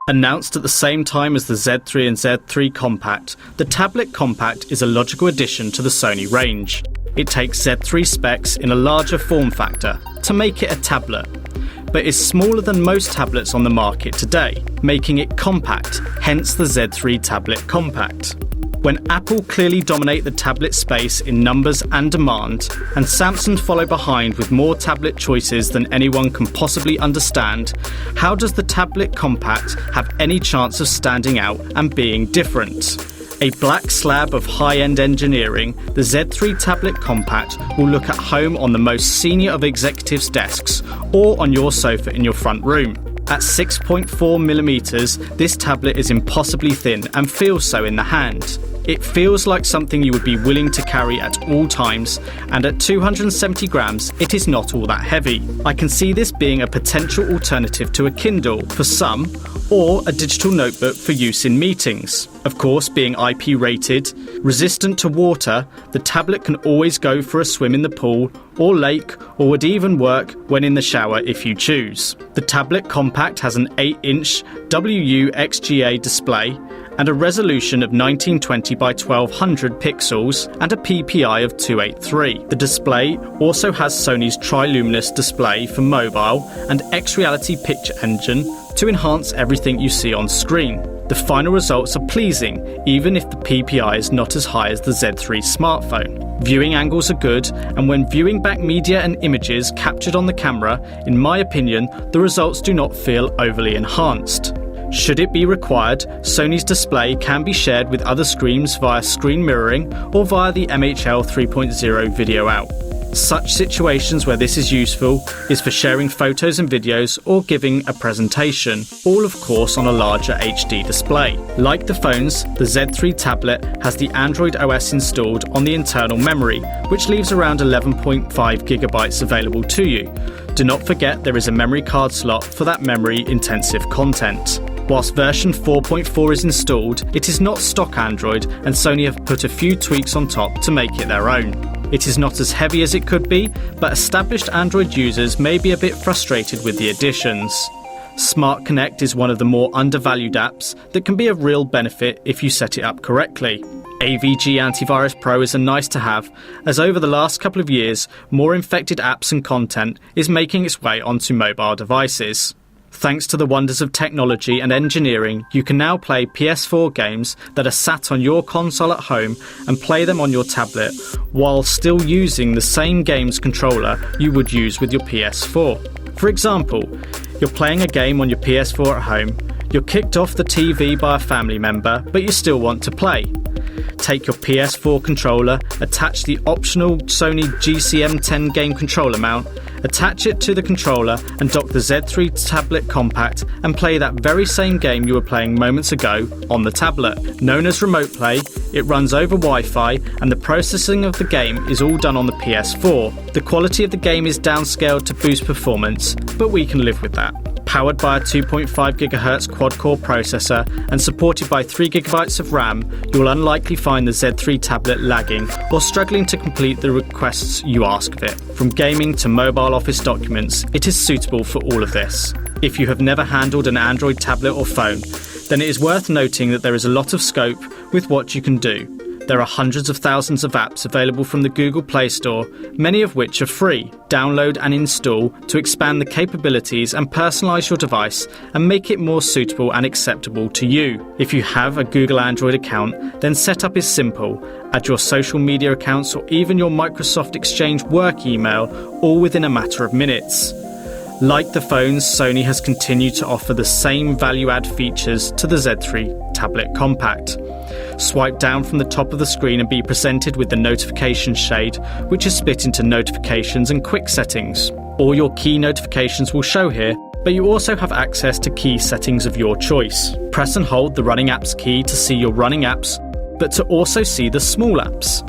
Announced at the same time as the Z3 and Z3 Compact, the Tablet Compact is a logical addition to the Sony range. It takes Z3 specs in a larger form factor to make it a tablet, but is smaller than most tablets on the market today, making it compact, hence the Z3 Tablet Compact. When Apple clearly dominate the tablet space in numbers and demand, and Samsung follow behind with more tablet choices than anyone can possibly understand, how does the Tablet Compact have any chance of standing out and being different? A black slab of high-end engineering, the Z3 Tablet Compact will look at home on the most senior of executives' desks or on your sofa in your front room. At 6.4mm, this tablet is impossibly thin and feels so in the hand. It feels like something you would be willing to carry at all times, and at 270 grams, it is not all that heavy. I can see this being a potential alternative to a Kindle for some, or a digital notebook for use in meetings. Of course, being IP rated, resistant to water, the tablet can always go for a swim in the pool or lake, or would even work when in the shower if you choose. The Tablet Compact has an 8-inch WXGA display and a resolution of 1920 by 1200 pixels and a PPI of 283. The display also has Sony's triluminous display for mobile and X-Reality picture engine to enhance everything you see on screen. The final results are pleasing, even if the PPI is not as high as the Z3 smartphone. Viewing angles are good, and when viewing back media and images captured on the camera, in my opinion, the results do not feel overly enhanced. Should it be required, Sony's display can be shared with other screens via screen mirroring or via the MHL 3.0 video out. Such situations where this is useful is for sharing photos and videos or giving a presentation, all of course on a larger HD display. Like the phones, the Z3 tablet has the Android OS installed on the internal memory, which leaves around 11.5 GB available to you. Do not forget there is a memory card slot for that memory-intensive content. Whilst version 4.4 is installed, it is not stock Android, and Sony have put a few tweaks on top to make it their own. It is not as heavy as it could be, but established Android users may be a bit frustrated with the additions. Smartconnect is one of the more undervalued apps that can be of real benefit if you set it up correctly. Avg Antivirus Pro is a nice to have, as over the last couple of years, more infected apps and content is making its way onto mobile devices. Thanks to the wonders of technology and engineering, you can now play PS4 games that are sat on your console at home and play them on your tablet while still using the same games controller you would use with your PS4. For example, you're playing a game on your PS4 at home, you're kicked off the TV by a family member, but you still want to play. Take your PS4 controller, attach the optional Sony GCM10 game controller mount, attach it to the controller and dock the Z3 Tablet Compact and play that very same game you were playing moments ago on the tablet. Known as Remote Play, it runs over Wi-Fi and the processing of the game is all done on the PS4. The quality of the game is downscaled to boost performance, but we can live with that. Powered by a 2.5 GHz quad-core processor and supported by 3 GB of RAM, you will unlikely find the Z3 tablet lagging or struggling to complete the requests you ask of it. From gaming to mobile office documents, it is suitable for all of this. If you have never handled an Android tablet or phone, then it is worth noting that there is a lot of scope with what you can do. There are hundreds of thousands of apps available from the Google Play Store, many of which are free. Download and install to expand the capabilities and personalise your device and make it more suitable and acceptable to you. If you have a Google Android account, then setup is simple. Add your social media accounts or even your Microsoft Exchange work email, all within a matter of minutes. Like the phones, Sony has continued to offer the same value-add features to the Z3 Tablet Compact. Swipe down from the top of the screen and be presented with the notifications shade, which is split into notifications and quick settings. All your key notifications will show here, but you also have access to key settings of your choice. Press and hold the running apps key to see your running apps, but to also see the small apps.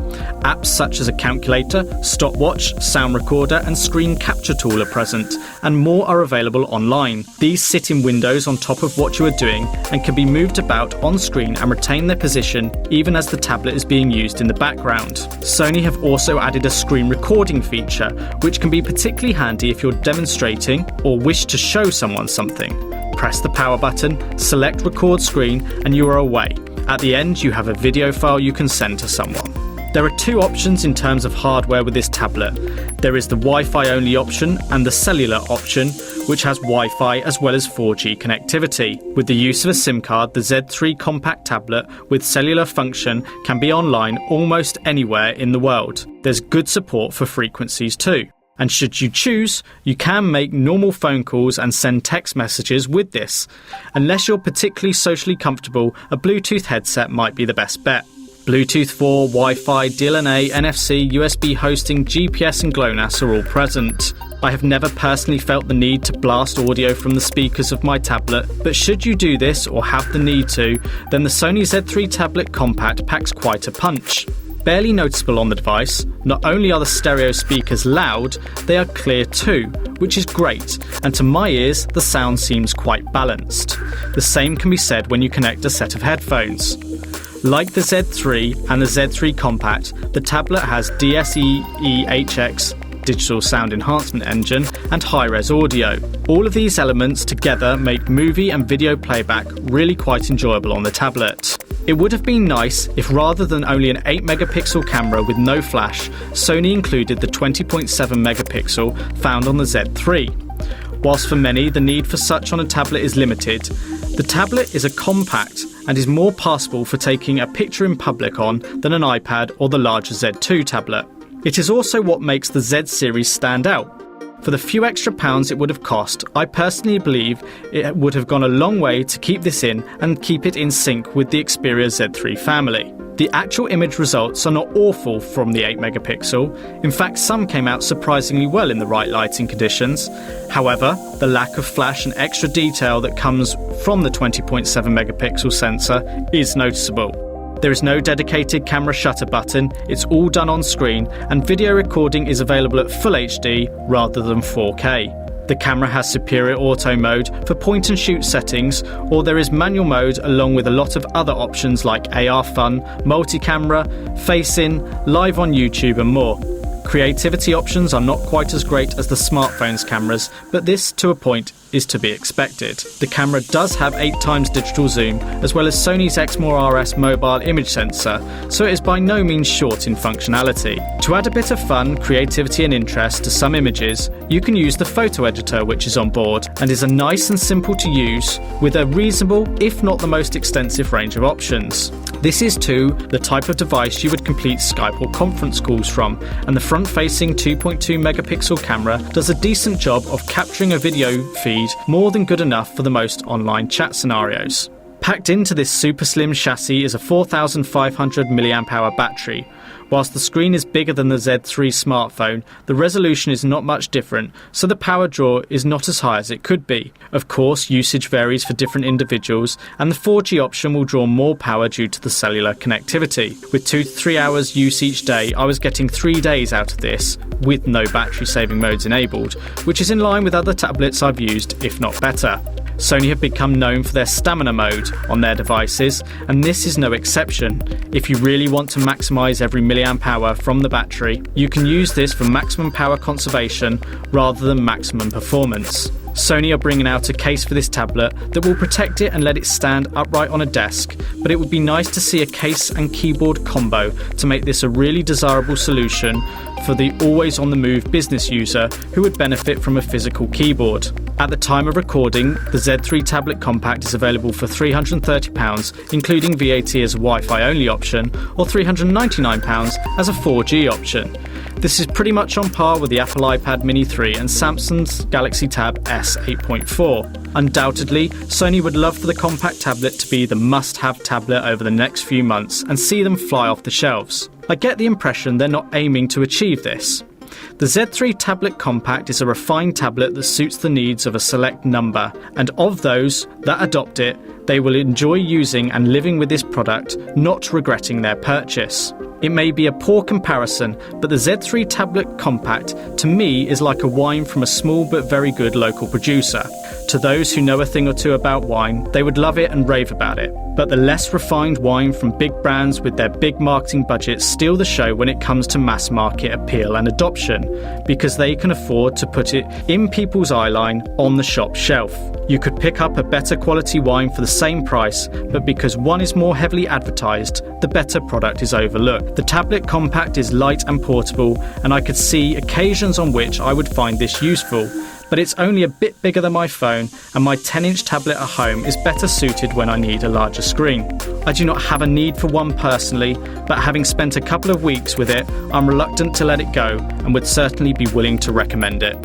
Apps such as a calculator, stopwatch, sound recorder and screen capture tool are present, and more are available online. These sit in windows on top of what you are doing and can be moved about on screen and retain their position even as the tablet is being used in the background. Sony have also added a screen recording feature, which can be particularly handy if you're demonstrating or wish to show someone something. Press the power button, select record screen, and you are away. At the end, you have a video file you can send to someone. There are two options in terms of hardware with this tablet. There is the Wi-Fi only option and the cellular option, which has Wi-Fi as well as 4G connectivity. With the use of a SIM card, the Z3 compact tablet with cellular function can be online almost anywhere in the world. There's good support for frequencies too. And should you choose, you can make normal phone calls and send text messages with this. Unless you're particularly socially comfortable, a Bluetooth headset might be the best bet. Bluetooth 4, Wi-Fi, DLNA, NFC, USB hosting, GPS and GLONASS are all present. I have never personally felt the need to blast audio from the speakers of my tablet, but should you do this or have the need to, then the Sony Z3 Tablet Compact packs quite a punch. Barely noticeable on the device, not only are the stereo speakers loud, they are clear too, which is great, and to my ears the sound seems quite balanced. The same can be said when you connect a set of headphones. Like the Z3 and the Z3 Compact, the tablet has DSE-HX digital sound enhancement engine and high-res audio. All of these elements together make movie and video playback really quite enjoyable on the tablet. It would have been nice if rather than only an 8-megapixel camera with no flash, Sony included the 20.7 megapixel found on the Z3. Whilst for many the need for such on a tablet is limited, the tablet is a compact and is more passable for taking a picture in public on than an iPad or the larger Z2 tablet. It is also what makes the Z series stand out. For the few extra pounds it would have cost, I personally believe it would have gone a long way to keep this in and keep it in sync with the Xperia Z3 family. The actual image results are not awful from the 8-megapixel. In fact, some came out surprisingly well in the right lighting conditions. However, the lack of flash and extra detail that comes from the 20.7-megapixel sensor is noticeable. There is no dedicated camera shutter button, it's all done on screen, and video recording is available at Full HD rather than 4K. The camera has superior auto mode for point and shoot settings, or there is manual mode along with a lot of other options like AR Fun, multi-camera, face-in, live on YouTube and more. Creativity options are not quite as great as the smartphone's cameras, but this, to a point, is to be expected. The camera does have 8x digital zoom, as well as Sony's Exmor RS mobile image sensor, so it is by no means short in functionality. To add a bit of fun, creativity and interest to some images, you can use the photo editor which is on board, and is a nice and simple to use, with a reasonable, if not the most extensive range of options. This is too the type of device you would complete Skype or conference calls from, and the front-facing 2.2 megapixel camera does a decent job of capturing a video feed more than good enough for the most online chat scenarios. Packed into this super slim chassis is a 4500 mAh battery. Whilst the screen is bigger than the Z3 smartphone, the resolution is not much different, so the power draw is not as high as it could be. Of course, usage varies for different individuals, and the 4G option will draw more power due to the cellular connectivity. With 2 to 3 hours use each day, I was getting 3 days out of this, with no battery saving modes enabled, which is in line with other tablets I've used, if not better. Sony have become known for their stamina mode on their devices, and this is no exception. If you really want to maximise every milliamp hour from the battery, you can use this for maximum power conservation rather than maximum performance. Sony are bringing out a case for this tablet that will protect it and let it stand upright on a desk, but it would be nice to see a case and keyboard combo to make this a really desirable solution for the always-on-the-move business user who would benefit from a physical keyboard. At the time of recording, the Z3 Tablet Compact is available for £330, including VAT as a Wi-Fi only option, or £399 as a 4G option. This is pretty much on par with the Apple iPad Mini 3 and Samsung's Galaxy Tab S 8.4. Undoubtedly, Sony would love for the compact tablet to be the must-have tablet over the next few months and see them fly off the shelves. I get the impression they're not aiming to achieve this. The Z3 Tablet Compact is a refined tablet that suits the needs of a select number, and of those that adopt it, they will enjoy using and living with this product, not regretting their purchase. It may be a poor comparison, but the Z3 Tablet Compact to me is like a wine from a small but very good local producer. To those who know a thing or two about wine, they would love it and rave about it. But the less refined wine from big brands with their big marketing budgets steal the show when it comes to mass market appeal and adoption, because they can afford to put it in people's eyeline on the shop shelf. You could pick up a better quality wine for the same price, but because one is more heavily advertised, the better product is overlooked. The Tablet Compact is light and portable, and I could see occasions on which I would find this useful. But it's only a bit bigger than my phone, and my 10-inch tablet at home is better suited when I need a larger screen. I do not have a need for one personally, but having spent a couple of weeks with it, I'm reluctant to let it go and would certainly be willing to recommend it.